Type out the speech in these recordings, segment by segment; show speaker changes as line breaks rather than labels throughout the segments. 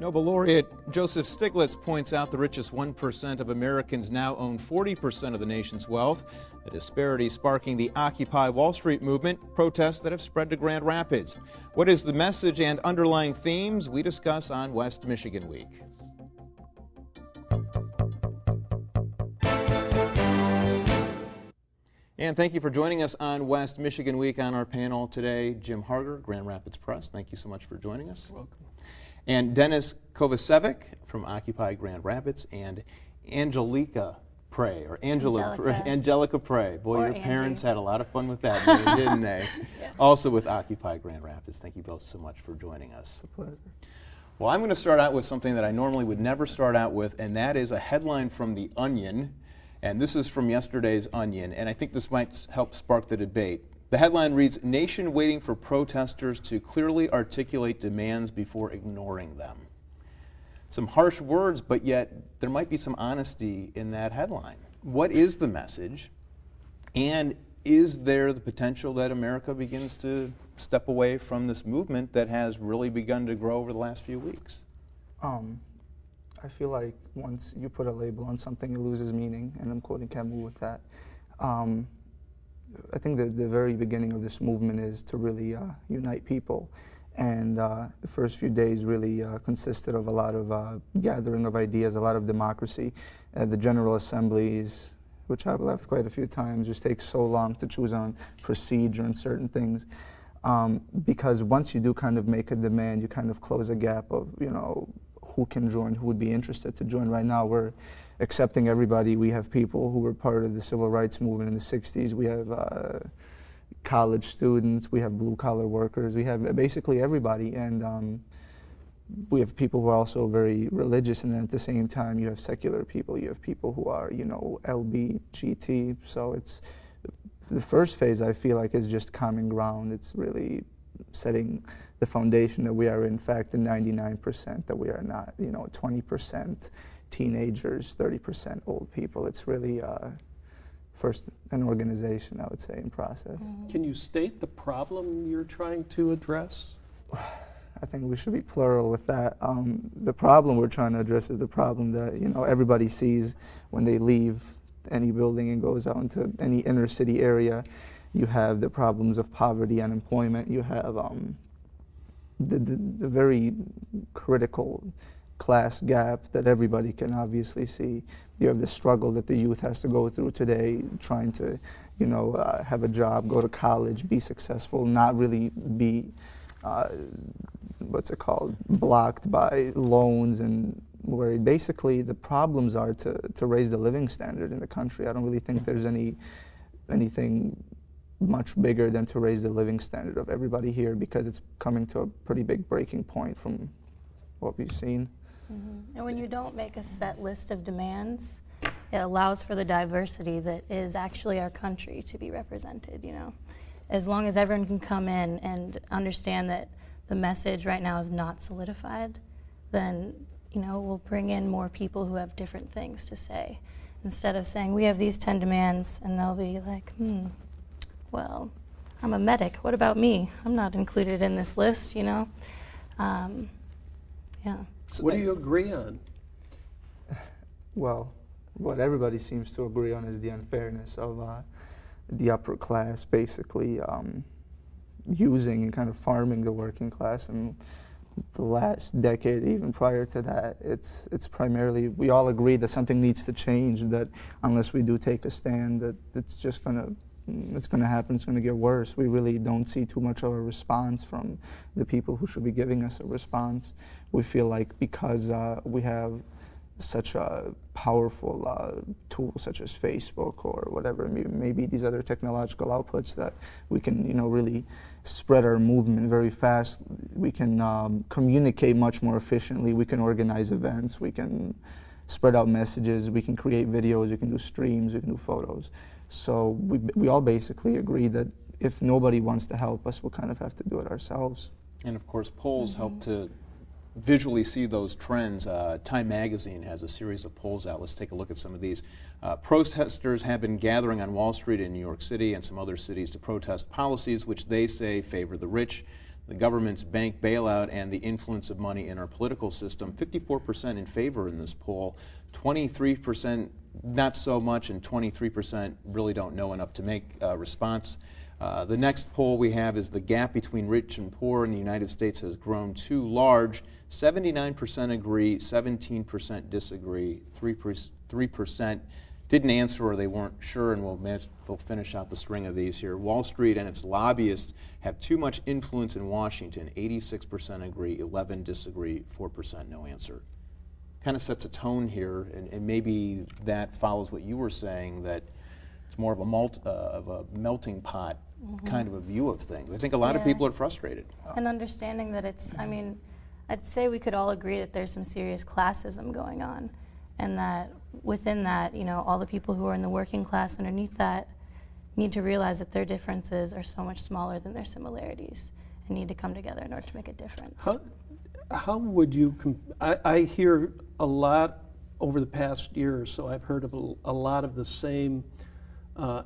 Nobel laureate Joseph Stiglitz points out the richest 1% of Americans now own 40% of the nation's wealth, a disparity sparking the Occupy Wall Street movement, protests that have spread to Grand Rapids. What is the message and underlying themes we discuss on West Michigan Week? And thank you for joining us on West Michigan Week. On our panel today, Jim Harger, Grand Rapids Press. Thank you so much for joining us.
You're welcome.
And Dennis Kovacevic from Occupy Grand Rapids, and Angelica Prey, or Angelica Prey. Boy,
or
your
Angie.
parents had a lot of fun with that, didn't they?
Yes.
Also with Occupy Grand Rapids. Thank you both so much for joining us.
It's a pleasure.
Well, I'm going to start out with something that I normally would never start out with, and that is a headline from The Onion. And this is from yesterday's Onion, and I think this might help spark the debate. The headline reads, "Nation waiting for protesters to clearly articulate demands before ignoring them." Some harsh words, but yet there might be some honesty in that headline. What is the message? And is there the potential that America begins to step away from this movement that has really begun to grow over the last few weeks?
I feel like once you put a label on something, it loses meaning, and I'm quoting Camus with that. I think that the very beginning of this movement is to really unite people, and the first few days really consisted of a lot of gathering of ideas, a lot of democracy. The General Assemblies, which I've left quite a few times, just takes so long to choose on procedure and certain things, because once you do kind of make a demand, you kind of close a gap of, you know, who can join, who would be interested to join. Right now we're accepting everybody. We have people who were part of the civil rights movement in the 60s. We have college students, we have blue-collar workers, we have basically everybody, and we have people who are also very religious, and then at the same time you have secular people, you have people who are, you know, LBGT, so it's, the first phase I feel like is just common ground. It's really setting the foundation that we are in fact the 99%, that we are not, you know, 20% teenagers, 30% old people. It's really first an organization, I would say, in process.
Can you state the problem you're trying to address?
I think we should be plural with that. The problem we're trying to address is the problem that, you know, everybody sees when they leave any building and goes out into any inner city area. You have the problems of poverty, unemployment. You have the very critical class gap that everybody can obviously see. You have the struggle that the youth has to go through today, trying to, you know, have a job, go to college, be successful, not really be, blocked by loans, and where basically the problems are to raise the living standard in the country. I don't really think there's anything much bigger than to raise the living standard of everybody here, because it's coming to a pretty big breaking point from what we've seen.
Mm-hmm. And when you don't make a set list of demands, it allows for the diversity that is actually our country to be represented, you know. As long as everyone can come in and understand that the message right now is not solidified, then, you know, we'll bring in more people who have different things to say. Instead of saying, we have these 10 demands, and they'll be like, well, I'm a medic, what about me? I'm not included in this list, you know? Yeah.
So what do you agree on?
Well, what everybody seems to agree on is the unfairness of the upper class basically using and kind of farming the working class. And the last decade, even prior to that, it's primarily, we all agree that something needs to change, that unless we do take a stand, that it's just gonna happen, it's gonna get worse. We really don't see too much of a response from the people who should be giving us a response. We feel like because we have such a powerful tool such as Facebook or whatever, maybe these other technological outputs, that we can, you know, really spread our movement very fast. We can communicate much more efficiently. We can organize events. We can spread out messages. We can create videos. We can do streams. We can do photos. So we all basically agree that if nobody wants to help us, we'll kind of have to do it ourselves.
And of course, polls help to visually see those trends. Time Magazine has a series of polls out. Let's take a look at some of these. Protesters have been gathering on Wall Street in New York City and some other cities to protest policies which they say favor the rich. the government's bank bailout, and the influence of money in our political system. 54% in favor in this poll, 23% not so much, and 23% really don't know enough to make a response. The next poll we have is the gap between rich and poor in the United States has grown too large. 79% agree, 17% disagree, 3% didn't answer or they weren't sure, and we'll finish out the string of these here. Wall Street and its lobbyists have too much influence in Washington. 86% agree, 11 disagree, 4% no answer. Kind of sets a tone here, and maybe that follows what you were saying, that it's more of a melting pot kind of a view of things. I think a lot of people are frustrated.
And understanding that it's, I mean, I'd say we could all agree that there's some serious classism going on, and that within that, you know, all the people who are in the working class underneath that need to realize that their differences are so much smaller than their similarities and need to come together in order to make a difference.
How would you, I hear a lot over the past year or so, I've heard of a lot of the same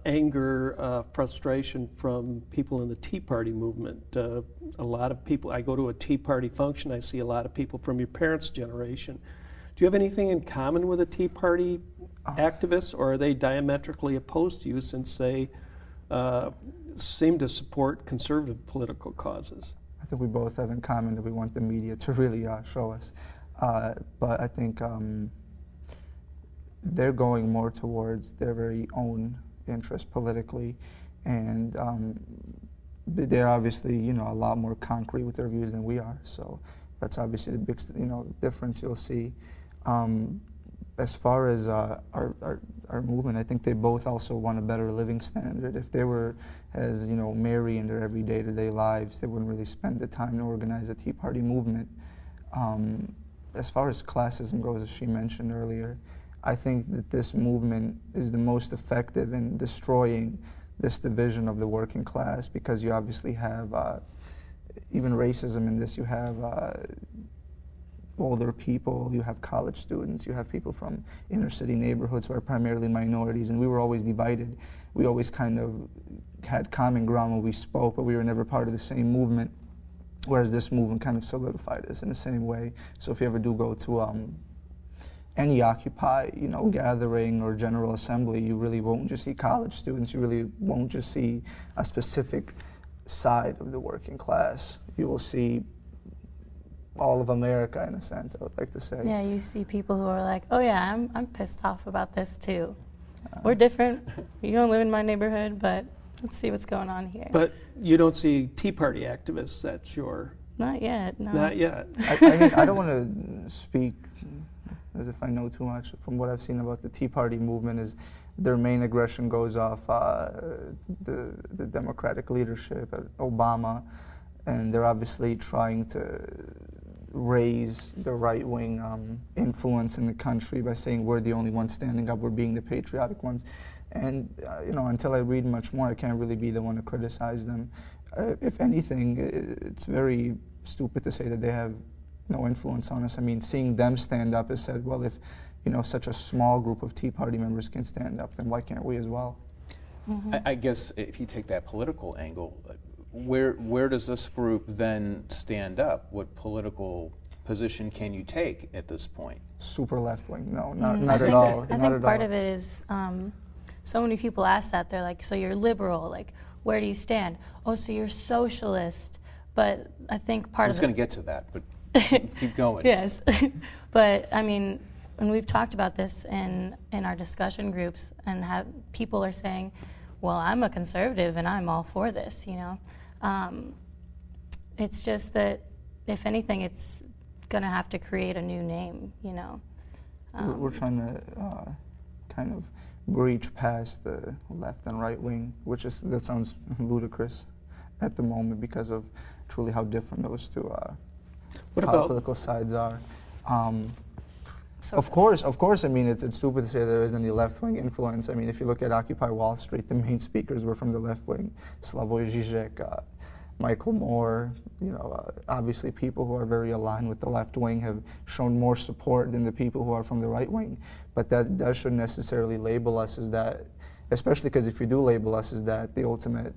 anger, frustration from people in the Tea Party movement. A lot of people, I go to a Tea Party function, I see a lot of people from your parents' generation. Do you have anything in common with the Tea Party activists, or are they diametrically opposed to you since they seem to support conservative political causes?
I think we both have in common that we want the media to really show us. But I think they're going more towards their very own interest politically, and they're obviously, you know, a lot more concrete with their views than we are. So that's obviously the big, you know, difference you'll see. As far as our movement, I think they both also want a better living standard. If they were as, you know, merry in their everyday to-day lives, they wouldn't really spend the time to organize a Tea Party movement. As far as classism goes, as she mentioned earlier, I think that this movement is the most effective in destroying this division of the working class, because you obviously have even racism in this. You have older people, you have college students, you have people from inner city neighborhoods who are primarily minorities, and we were always divided. We always kind of had common ground when we spoke, but we were never part of the same movement, whereas this movement kind of solidified us in the same way. So if you ever do go to any Occupy, you know, gathering or General Assembly, you really won't just see college students, you really won't just see a specific side of the working class. You will see all of America, in a sense, I would like to say.
Yeah, you see people who are like, oh yeah, I'm pissed off about this too. We're different. You don't live in my neighborhood, but let's see what's going on here.
But you don't see Tea Party activists at your...
Not yet, no.
Not yet.
I don't want to speak as if I know too much. From what I've seen about the Tea Party movement, is their main aggression goes off the Democratic leadership, Obama, and they're obviously trying to raise the right-wing influence in the country by saying we're the only ones standing up, we're being the patriotic ones. And you know, until I read much more, I can't really be the one to criticize them. If anything, it's very stupid to say that they have no influence on us. I mean, seeing them stand up has said, well, if, you know, such a small group of Tea Party members can stand up, then why can't we as well?
Mm-hmm.
I guess if you take that political angle, where does this group then stand up? What political position can you take at this point?
Super left-wing, no, not at all.
I think part of it is, so many people ask that. They're like, so you're liberal, like, where do you stand? Oh, so you're socialist. But I think part of it...
I was going to get to that, but keep going.
Yes. But, I mean, when we've talked about this in our discussion groups, and people are saying, well, I'm a conservative and I'm all for this, you know. It's just that, if anything, it's going to have to create a new name, you know.
We're trying to kind of breach past the left and right wing, that sounds ludicrous at the moment because of truly how different those two political sides are. Of course, I mean, it's stupid to say there isn't any left-wing influence. I mean, if you look at Occupy Wall Street, the main speakers were from the left wing. Slavoj Žižek, Michael Moore, you know, obviously people who are very aligned with the left wing have shown more support than the people who are from the right wing. But that shouldn't necessarily label us as that especially because if you do label us as that, the ultimate,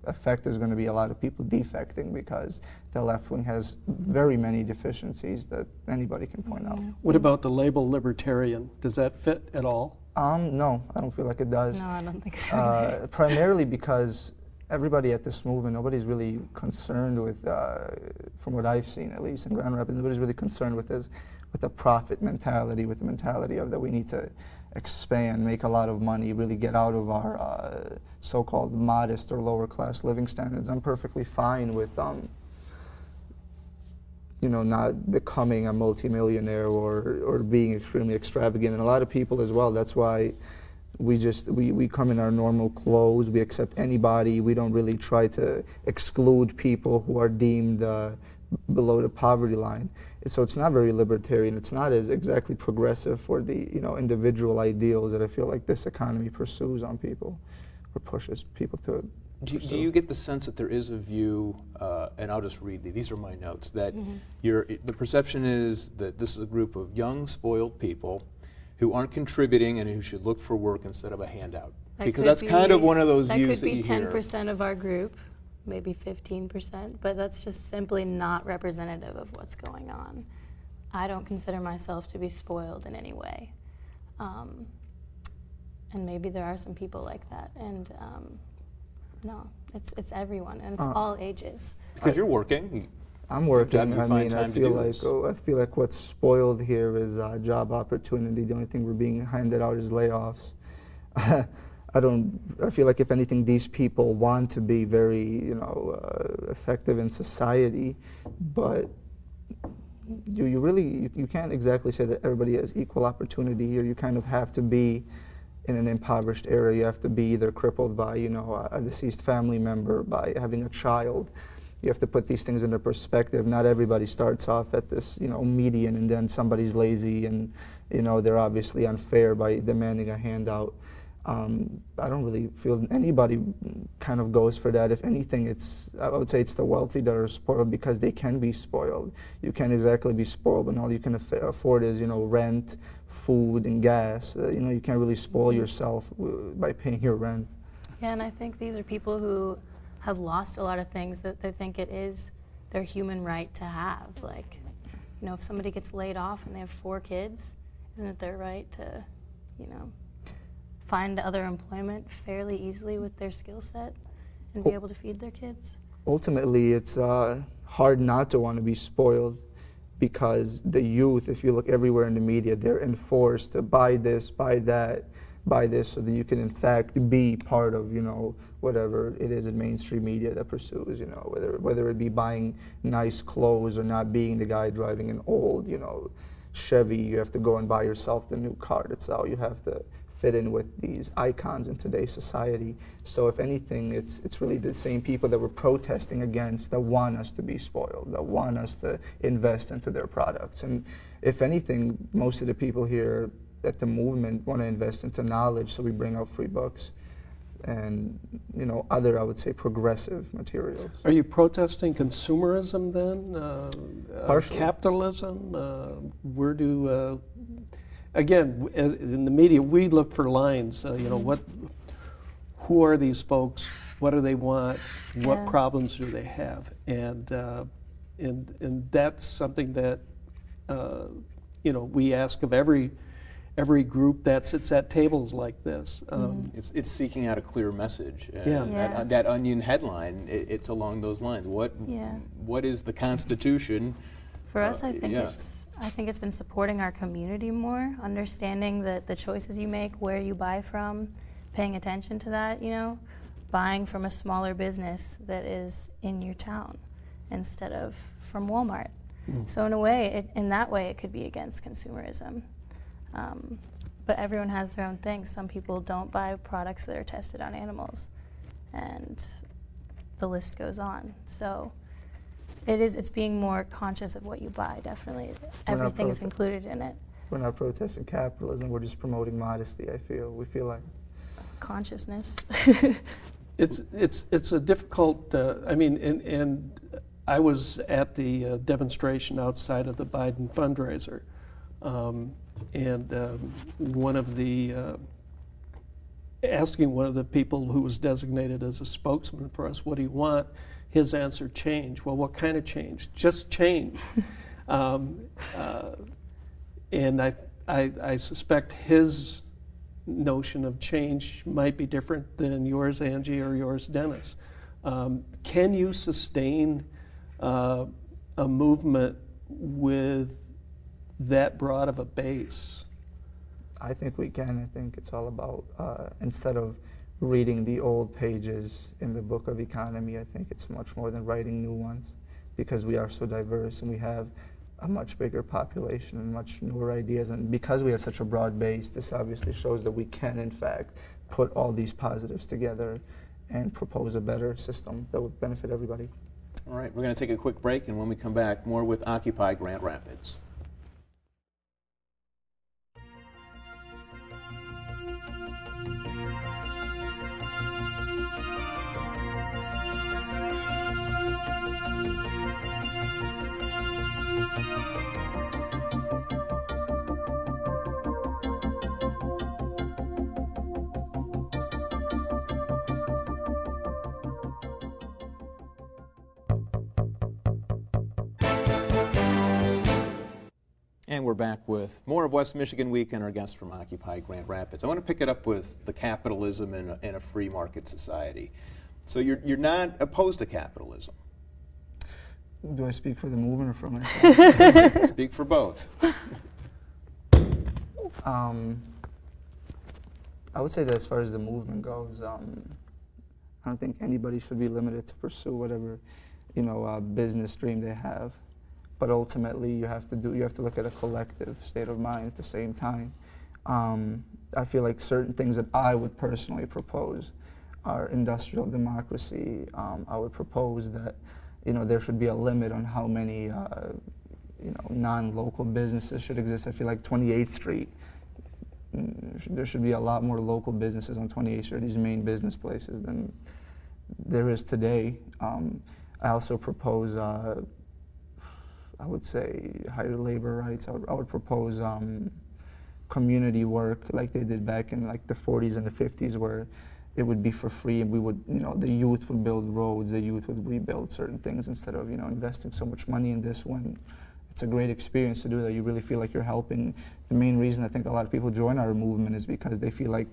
effect is going to be a lot of people defecting, because the left wing has very many deficiencies that anybody can point out.
What about the label libertarian? Does that fit at all?
No, I don't feel like it does.
No, I don't think so.
Primarily because everybody at this movement, nobody's really concerned with, from what I've seen at least in Grand Rapids, nobody's really concerned with the profit mentality, with the mentality of that we need to expand, make a lot of money, really get out of our so-called modest or lower class living standards. I'm perfectly fine with, not becoming a multimillionaire or being extremely extravagant. And a lot of people as well, that's why we come in our normal clothes, we accept anybody, we don't really try to exclude people who are deemed below the poverty line. So it's not very libertarian. It's not as exactly progressive for the individual ideals that I feel like this economy pursues on people, or pushes people to.
Do you get the sense that there is a view, and I'll just read these are my notes, that the perception is that this is a group of young, spoiled people who aren't contributing and who should look for work instead of a handout? Because that's kind of one of those views that you hear.
That could be 10% of our group, maybe 15%, but that's just simply not representative of what's going on. I don't consider myself to be spoiled in any way. And maybe there are some people like that. And no, it's everyone, and it's all ages.
Because you're working.
I'm working.
I mean, I
feel like what's spoiled here is job opportunity. The only thing we're being handed out is layoffs. I feel like if anything, these people want to be very, effective in society, but you can't exactly say that everybody has equal opportunity here. You kind of have to be in an impoverished area. You have to be either crippled by, a deceased family member, by having a child. You have to put these things into perspective. Not everybody starts off at this, median, and then somebody's lazy and, they're obviously unfair by demanding a handout. I don't really feel anybody kind of goes for that. If anything, I would say it's the wealthy that are spoiled because they can be spoiled. You can't exactly be spoiled when all you can afford is, rent, food, and gas. You can't really spoil yourself by paying your rent.
Yeah, and I think these are people who have lost a lot of things that they think it is their human right to have. Like, if somebody gets laid off and they have 4 kids, isn't it their right to, find other employment fairly easily with their skill set and be able to feed their kids?
Ultimately, it's hard not to want to be spoiled, because the youth, if you look everywhere in the media, they're enforced to buy this, buy that, buy this, so that you can in fact be part of, whatever it is in mainstream media that pursues, whether it be buying nice clothes or not being the guy driving an old, Chevy. You have to go and buy yourself the new car. That's how you have to fit in with these icons in today's society. So if anything, it's really the same people that we're protesting against that want us to be spoiled, that want us to invest into their products. And if anything, most of the people here at the movement want to invest into knowledge, so we bring out free books and other, I would say, progressive materials.
Are you protesting consumerism then? Capitalism? Where do again, in the media, we look for lines. Who are these folks? What do they want? What problems do they have? And that's something that we ask of every group that sits at tables like this.
It's seeking out a clear message.
And
that Onion headline, it's along those lines. What is the Constitution?
For us, I think it's been supporting our community more, understanding that the choices you make, where you buy from, paying attention to that, buying from a smaller business that is in your town instead of from Walmart. So in that way, it could be against consumerism. But everyone has their own things. Some people don't buy products that are tested on animals, and the list goes on. So it's being more conscious of what you buy, definitely. Everything is included in it.
We're not protesting capitalism, we're just promoting modesty, we feel like.
Consciousness.
It's a difficult, and I was at the demonstration outside of the Biden fundraiser, and one of the asking one of the people who was designated as a spokesman for us, what do you want? His answer, change. Well, what kind of change? Just change. And I suspect his notion of change might be different than yours, Angie, or yours, Dennis. Can you sustain a movement with that broad of a base?
I think we can. I think it's all about, instead of reading the old pages in the book of economy, I think it's much more than writing new ones, because we are so diverse and we have a much bigger population and much newer ideas. And because we have such a broad base, this obviously shows that we can, in fact, put all these positives together and propose a better system that would benefit everybody.
All right, we're going to take a quick break, and when we come back, more with Occupy Grand Rapids. And we're back with more of West Michigan Week and our guests from Occupy Grand Rapids. I want to pick it up with the capitalism in a free market society. So you're not opposed to capitalism?
Do I speak for the movement or for myself?
Speak for both.
I would say that as far as the movement goes, I don't think anybody should be limited to pursue whatever, business dream they have. But ultimately, you have to look at a collective state of mind at the same time. I feel like certain things that I would personally propose are industrial democracy. I would propose that, there should be a limit on how many, non-local businesses should exist. I feel like 28th Street, there should be a lot more local businesses on 28th Street, these main business places, than there is today. I also propose, I would say, higher labor rights. I would propose community work like they did back in like the 40s and the 50s, where it would be for free, and we would, the youth would build roads, the youth would rebuild certain things instead of, investing so much money in this when it's a great experience to do that. You really feel like you're helping. The main reason I think a lot of people join our movement is because they feel like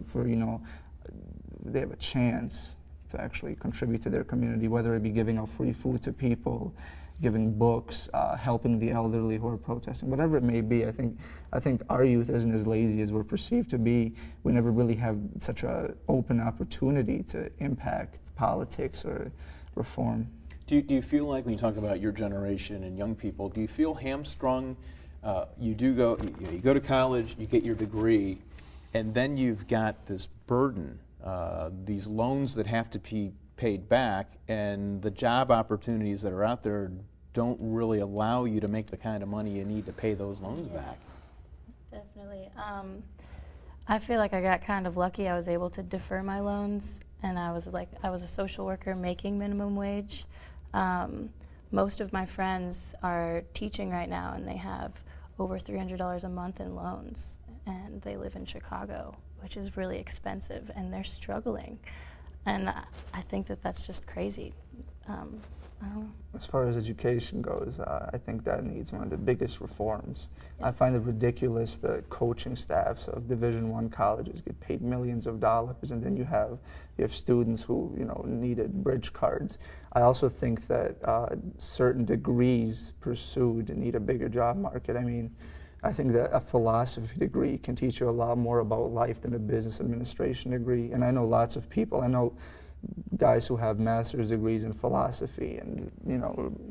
they have a chance to actually contribute to their community, whether it be giving out free food to people, giving books, helping the elderly who are protesting, whatever it may be. I think our youth isn't as lazy as we're perceived to be. We never really have such an open opportunity to impact politics or reform.
Do you feel like, when you talk about your generation and young people, do you feel hamstrung? You go to college, you get your degree, and then you've got this burden, these loans that have to be paid back, and the job opportunities that are out there don't really allow you to make the kind of money you need to pay those loans back.
Definitely. I feel like I got kind of lucky. I was able to defer my loans, and I was a social worker making minimum wage. Most of my friends are teaching right now, and they have over $300 a month in loans, and they live in Chicago, which is really expensive, and they're struggling. And I think that that's just crazy. I don't know.
As far as education goes, I think that needs one of the biggest reforms. Yeah. I find it ridiculous that coaching staffs of Division I colleges get paid millions of dollars, and then you have students who needed bridge cards. I also think that certain degrees pursued need a bigger job market. I mean, I think that a philosophy degree can teach you a lot more about life than a business administration degree. And I know lots of people. I know guys who have master's degrees in philosophy, and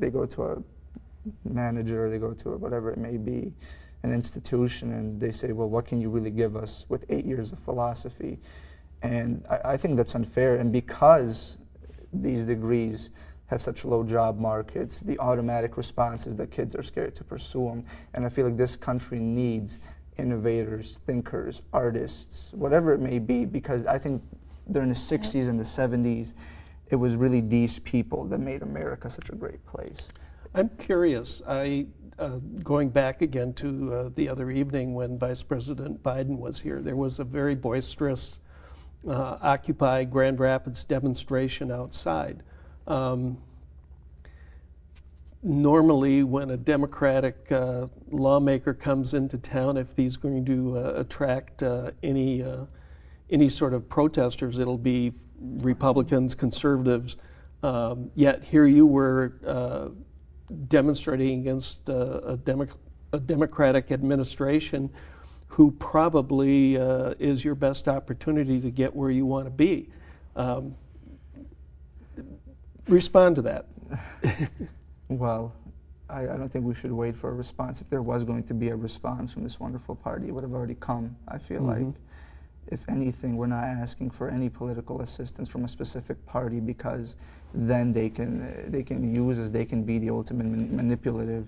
they go to a manager, they go to whatever it may be, an institution, and they say, well, what can you really give us with 8 years of philosophy? And I think that's unfair. And because these degrees have such low job markets, the automatic response is that kids are scared to pursue them. And I feel like this country needs innovators, thinkers, artists, whatever it may be, because I think during the 60s and the 70s, it was really these people that made America such a great place.
I'm curious, going back again to the other evening when Vice President Biden was here, there was a very boisterous Occupy Grand Rapids demonstration outside. Normally, when a Democratic lawmaker comes into town, if he's going to attract any sort of protesters, it'll be Republicans, conservatives. Yet here you were demonstrating against a Democratic administration who probably is your best opportunity to get where you want to be. Respond to that.
Well, I don't think we should wait for a response. If there was going to be a response from this wonderful party, it would have already come. I feel like, if anything, we're not asking for any political assistance from a specific party, because then they can use us. They can be the ultimate manipulative,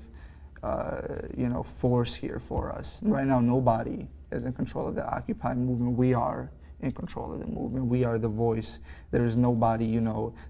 force here for us. Right now, nobody is in control of the Occupy movement. We are in control of the movement. We are the voice. There is nobody,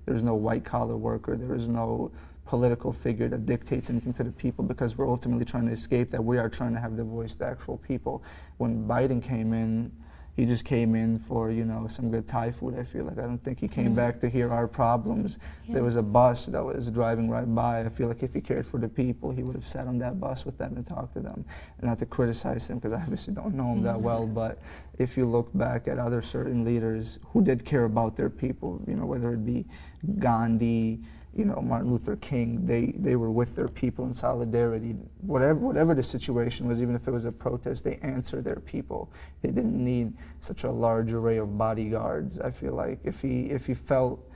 there's no white-collar worker. There is no political figure that dictates anything to the people, because we're ultimately trying to escape that. We are trying to have the voice of the actual people. When Biden came in, he just came in for, some good Thai food, I feel like. I don't think he came back to hear our problems. Yeah. There was a bus that was driving right by. I feel like if he cared for the people, he would have sat on that bus with them and talked to them. And not to criticize him, because I obviously don't know him that well, but if you look back at other certain leaders who did care about their people, whether it be Gandhi, Martin Luther King, they were with their people in solidarity. Whatever the situation was, even if it was a protest, they answered their people. They didn't need such a large array of bodyguards. I feel like if he felt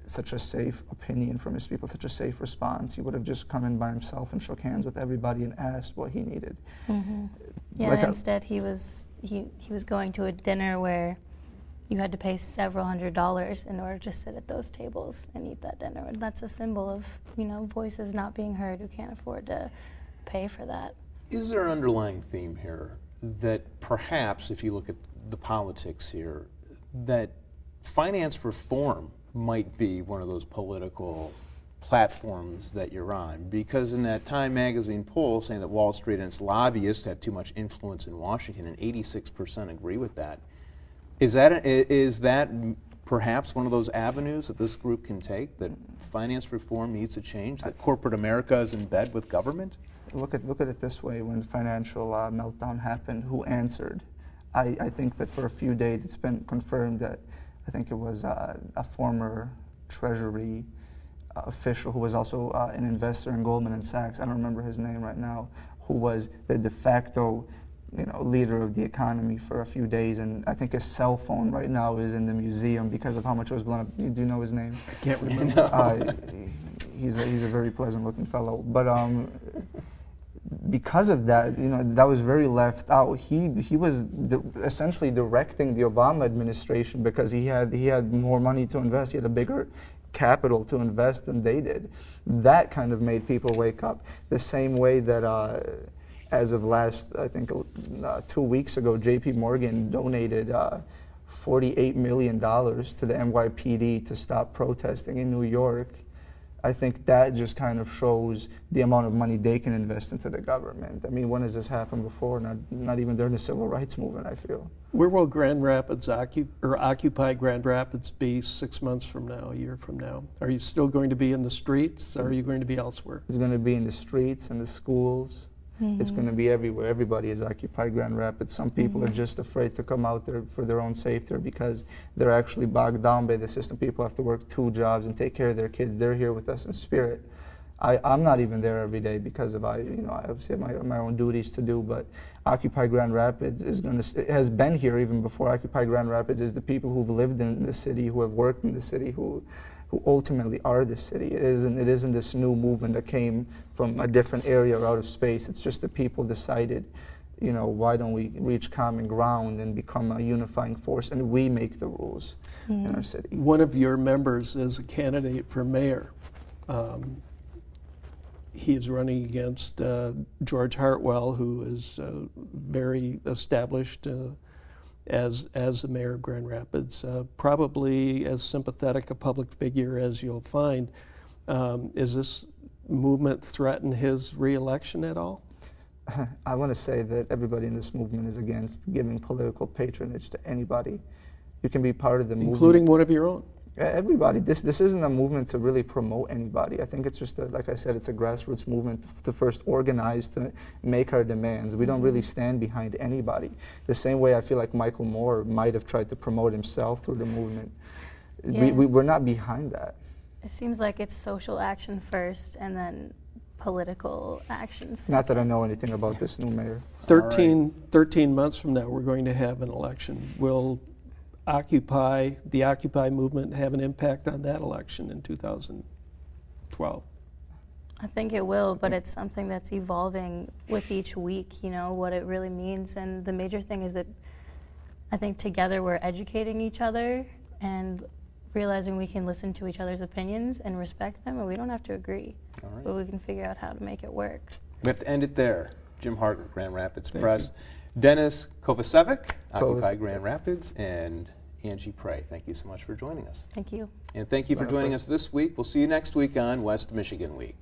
such a safe opinion from his people, such a safe response, he would have just come in by himself and shook hands with everybody and asked what he needed.
Yeah, like instead he was going to a dinner where you had to pay several $100s in order to sit at those tables and eat that dinner. And that's a symbol of, voices not being heard who can't afford to pay for that.
Is there an underlying theme here that perhaps, if you look at the politics here, that finance reform might be one of those political platforms that you're on? Because in that Time magazine poll saying that Wall Street and its lobbyists have too much influence in Washington, and 86% agree with that, is that perhaps one of those avenues that this group can take, that finance reform needs to change, that corporate America is in bed with government?
Look at it this way: when financial meltdown happened, who answered? I think that for a few days it's been confirmed that I think it was a former Treasury official who was also an investor in Goldman & Sachs. I don't remember his name right now, who was the de facto leader of the economy for a few days, and I think his cell phone right now is in the museum because of how much it was blown up. Do you know his name?
I can't remember.
He's a very pleasant-looking fellow, but because of that, that was very left out. He was essentially directing the Obama administration because he had more money to invest. He had a bigger capital to invest than they did. That kind of made people wake up. The same way that. As of last, I think 2 weeks ago, J.P. Morgan donated $48 million to the NYPD to stop protesting in New York. I think that just kind of shows the amount of money they can invest into the government. I mean, when has this happened before? Not even during the civil rights movement, I feel.
Where will Grand Rapids Occupy Grand Rapids be 6 months from now, a year from now? Are you still going to be in the streets, or are you going to be elsewhere?
It's going to be in the streets, in the schools. It's going to be everywhere. Everybody is Occupy Grand Rapids. Some people are just afraid to come out there for their own safety, because they're actually bogged down by the system. People have to work 2 jobs and take care of their kids. They're here with us in spirit. I'm not even there every day because of I obviously have my own duties to do. But Occupy Grand Rapids it has been here even before Occupy Grand Rapids. Is the people who've lived in the city, who have worked in the city, who ultimately are the city. It isn't this new movement that came from a different area or out of space. It's just the people decided, why don't we reach common ground and become a unifying force, and we make the rules in our city.
One of your members is a candidate for mayor. He is running against George Hartwell, who is very established as the mayor of Grand Rapids, probably as sympathetic a public figure as you'll find. Is this movement threaten his re-election at all?
I want to say that everybody in this movement is against giving political patronage to anybody. you can be part of the movement.
Including one of your own.
Everybody. This isn't a movement to really promote anybody. I think it's just, like I said, it's a grassroots movement to first organize, to make our demands. We don't really stand behind anybody. The same way I feel like Michael Moore might have tried to promote himself through the movement.
Yeah.
We're not behind that.
It seems like it's social action first and then political actions.
Not that I know anything about this new mayor.
13 months from now, we're going to have an election. Will the Occupy movement have an impact on that election in 2012?
I think it will, but it's something that's evolving with each week, you know, what it really means. And the major thing is that I think together we're educating each other and realizing we can listen to each other's opinions and respect them, and we don't have to agree.
All right.
But we can figure out how to make it work.
We have to end it there. Jim Hart, Grand Rapids Press. Dennis Kovacevic, Occupy Grand Rapids, and Angie Prey. Thank you so much for joining us.
Thank you.
And thank you for joining us this week. We'll see you next week on West Michigan Week.